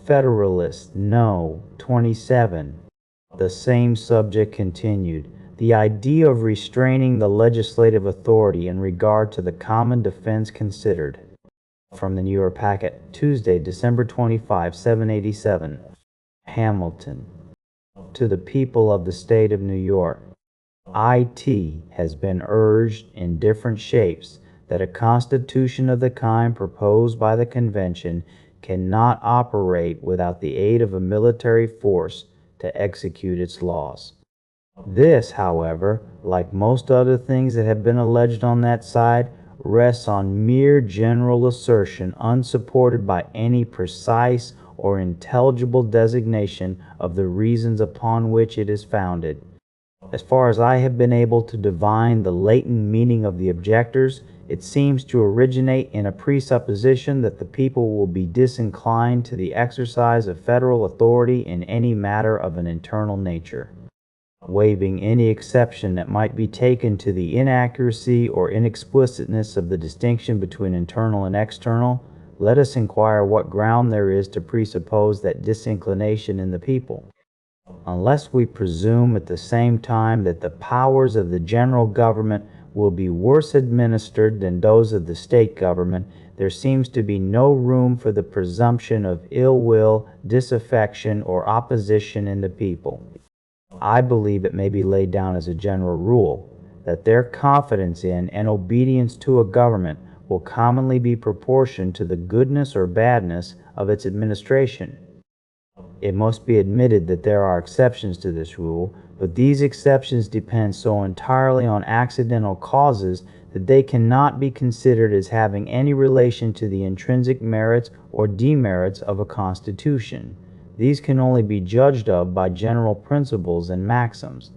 Federalist No. 27. The same subject continued. The idea of restraining the legislative authority in regard to the common defense considered. From the New York Packet, Tuesday, December 25, 787. Hamilton. To the people of the state of New York. It has been urged in different shapes that a constitution of the kind proposed by the convention cannot operate without the aid of a military force to execute its laws. This, however, like most other things that have been alleged on that side, rests on mere general assertion unsupported by any precise or intelligible designation of the reasons upon which it is founded. As far as I have been able to divine the latent meaning of the objectors, it seems to originate in a presupposition that the people will be disinclined to the exercise of federal authority in any matter of an internal nature. Waiving any exception that might be taken to the inaccuracy or inexplicitness of the distinction between internal and external, let us inquire what ground there is to presuppose that disinclination in the people. Unless we presume at the same time that the powers of the general government will be worse administered than those of the state government, there seems to be no room for the presumption of ill will, disaffection, or opposition in the people. I believe it may be laid down as a general rule that their confidence in and obedience to a government will commonly be proportioned to the goodness or badness of its administration. It must be admitted that there are exceptions to this rule, but these exceptions depend so entirely on accidental causes that they cannot be considered as having any relation to the intrinsic merits or demerits of a constitution. These can only be judged of by general principles and maxims.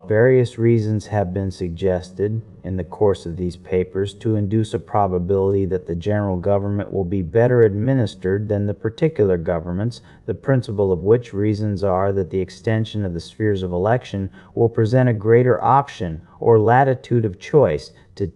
Various reasons have been suggested in the course of these papers to induce a probability that the general government will be better administered than the particular governments, the principal of which reasons are that the extension of the spheres of election will present a greater option or latitude of choice to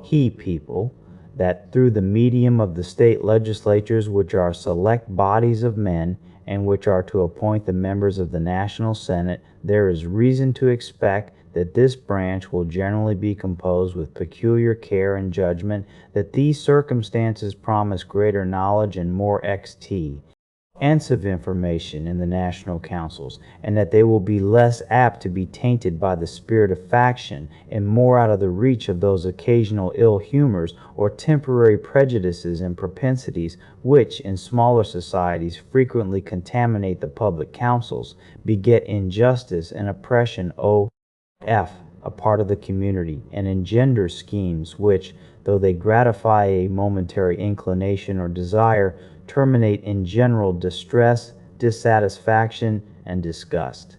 he people, that through the medium of the state legislatures, which are select bodies of men, and which are to appoint the members of the National Senate, there is reason to expect that this branch will generally be composed with peculiar care and judgment, that these circumstances promise greater knowledge and more extensive information in the national councils, and that they will be less apt to be tainted by the spirit of faction, and more out of the reach of those occasional ill humors or temporary prejudices and propensities which, in smaller societies, frequently contaminate the public councils, beget injustice and oppression a part of the community, and engender schemes which, though they gratify a momentary inclination or desire, terminate in general distress, dissatisfaction, and disgust.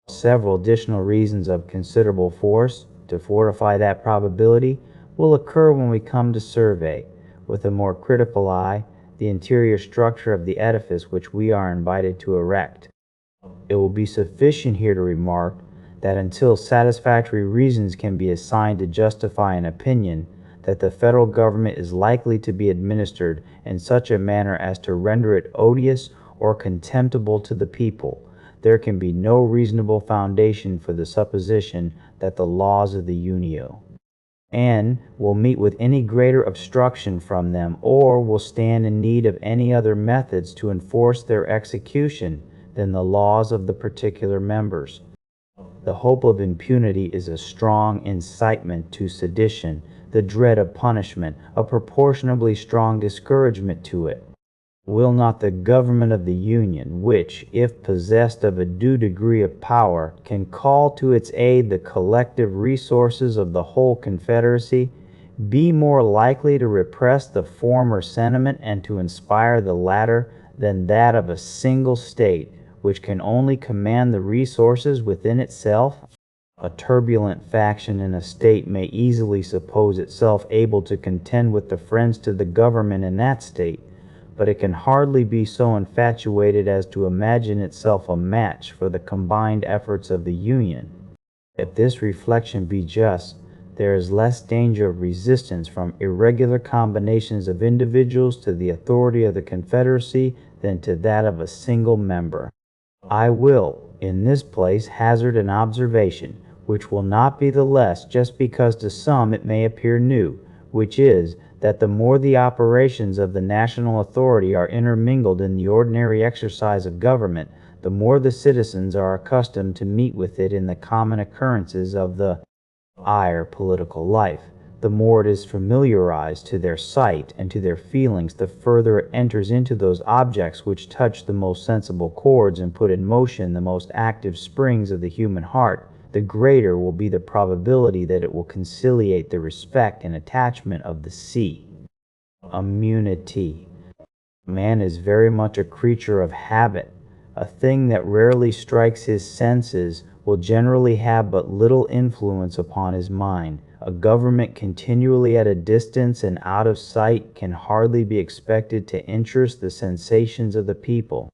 Several additional reasons of considerable force to fortify that probability will occur when we come to survey, with a more critical eye, the interior structure of the edifice which we are invited to erect. It will be sufficient here to remark that until satisfactory reasons can be assigned to justify an opinion that the federal government is likely to be administered in such a manner as to render it odious or contemptible to the people, there can be no reasonable foundation for the supposition that the laws of the Union will meet with any greater obstruction from them, or will stand in need of any other methods to enforce their execution than the laws of the particular members. The hope of impunity is a strong incitement to sedition, the dread of punishment, a proportionably strong discouragement to it. Will not the government of the Union, which, if possessed of a due degree of power, can call to its aid the collective resources of the whole Confederacy, be more likely to repress the former sentiment and to inspire the latter than that of a single state, which can only command the resources within itself? A turbulent faction in a state may easily suppose itself able to contend with the friends to the government in that state, but it can hardly be so infatuated as to imagine itself a match for the combined efforts of the Union. If this reflection be just, there is less danger of resistance from irregular combinations of individuals to the authority of the Confederacy than to that of a single member. I will, in this place, hazard an observation, which will not be the less just because to some it may appear new, which is, that the more the operations of the national authority are intermingled in the ordinary exercise of government, the more the citizens are accustomed to meet with it in the common occurrences of the higher political life, the more it is familiarized to their sight and to their feelings, the further it enters into those objects which touch the most sensible chords and put in motion the most active springs of the human heart, the greater will be the probability that it will conciliate the respect and attachment of the sea. Immunity. Man is very much a creature of habit. A thing that rarely strikes his senses will generally have but little influence upon his mind. A government continually at a distance and out of sight can hardly be expected to interest the sensations of the people.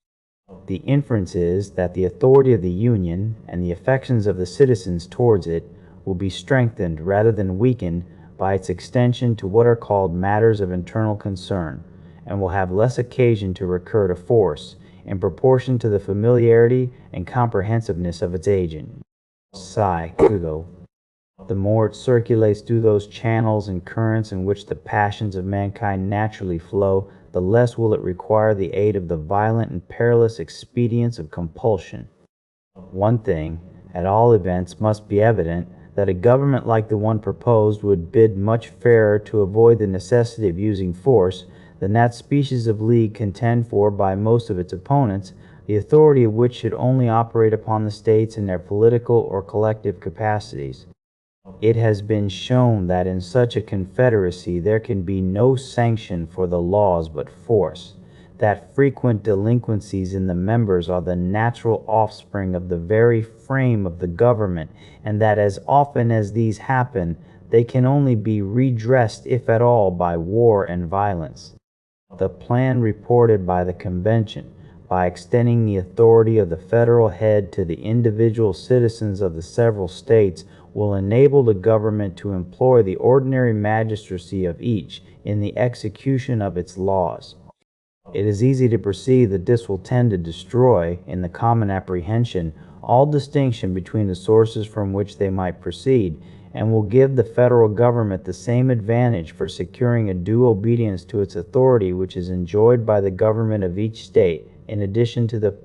The inference is that the authority of the Union and the affections of the citizens towards it will be strengthened rather than weakened by its extension to what are called matters of internal concern, and will have less occasion to recur to force, in proportion to the familiarity and comprehensiveness of its agent. Psycho. The more it circulates through those channels and currents in which the passions of mankind naturally flow, the less will it require the aid of the violent and perilous expedients of compulsion. One thing, at all events, must be evident, that a government like the one proposed would bid much fairer to avoid the necessity of using force than that species of league contend for by most of its opponents, the authority of which should only operate upon the states in their political or collective capacities. It has been shown that in such a confederacy there can be no sanction for the laws but force, that frequent delinquencies in the members are the natural offspring of the very frame of the government, and that as often as these happen, they can only be redressed, if at all, by war and violence. The plan reported by the convention, by extending the authority of the federal head to the individual citizens of the several states, will enable the government to employ the ordinary magistracy of each in the execution of its laws. It is easy to perceive that this will tend to destroy, in the common apprehension, all distinction between the sources from which they might proceed, and will give the federal government the same advantage for securing a due obedience to its authority which is enjoyed by the government of each state, in addition to the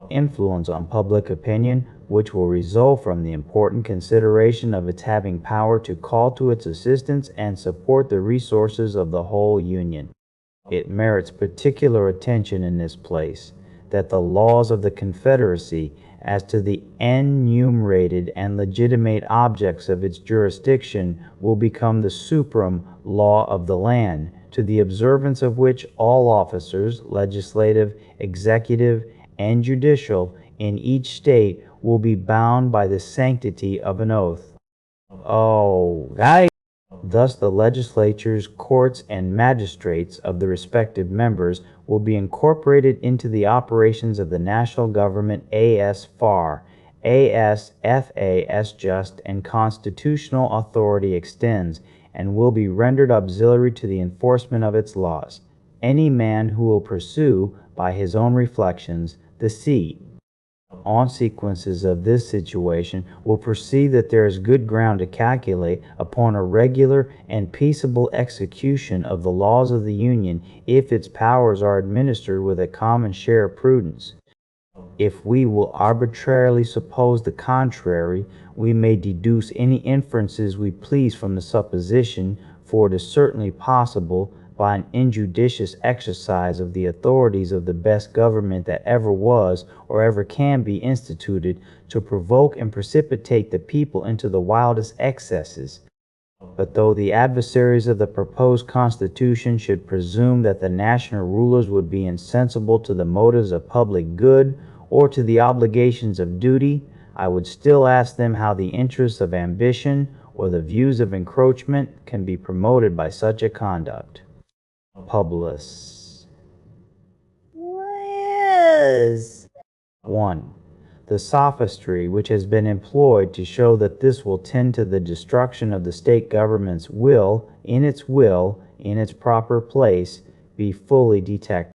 influence on public opinion which will result from the important consideration of its having power to call to its assistance and support the resources of the whole Union. It merits particular attention in this place that the laws of the Confederacy as to the enumerated and legitimate objects of its jurisdiction will become the supreme law of the land, to the observance of which all officers, legislative, executive, and judicial, in each state will be bound by the sanctity of an oath. Thus the legislatures, courts, and magistrates of the respective members will be incorporated into the operations of the national government as far as FA's just and constitutional authority extends, and will be rendered auxiliary to the enforcement of its laws. Any man who will pursue, by his own reflections, the consequences of this situation will perceive that there is good ground to calculate upon a regular and peaceable execution of the laws of the Union if its powers are administered with a common share of prudence. If we will arbitrarily suppose the contrary, we may deduce any inferences we please from the supposition, for it is certainly possible, by an injudicious exercise of the authorities of the best government that ever was or ever can be instituted, to provoke and precipitate the people into the wildest excesses. But though the adversaries of the proposed Constitution should presume that the national rulers would be insensible to the motives of public good or to the obligations of duty, I would still ask them how the interests of ambition or the views of encroachment can be promoted by such a conduct. Publius. 1. The sophistry which has been employed to show that this will tend to the destruction of the state governments will, in its proper place, be fully detected.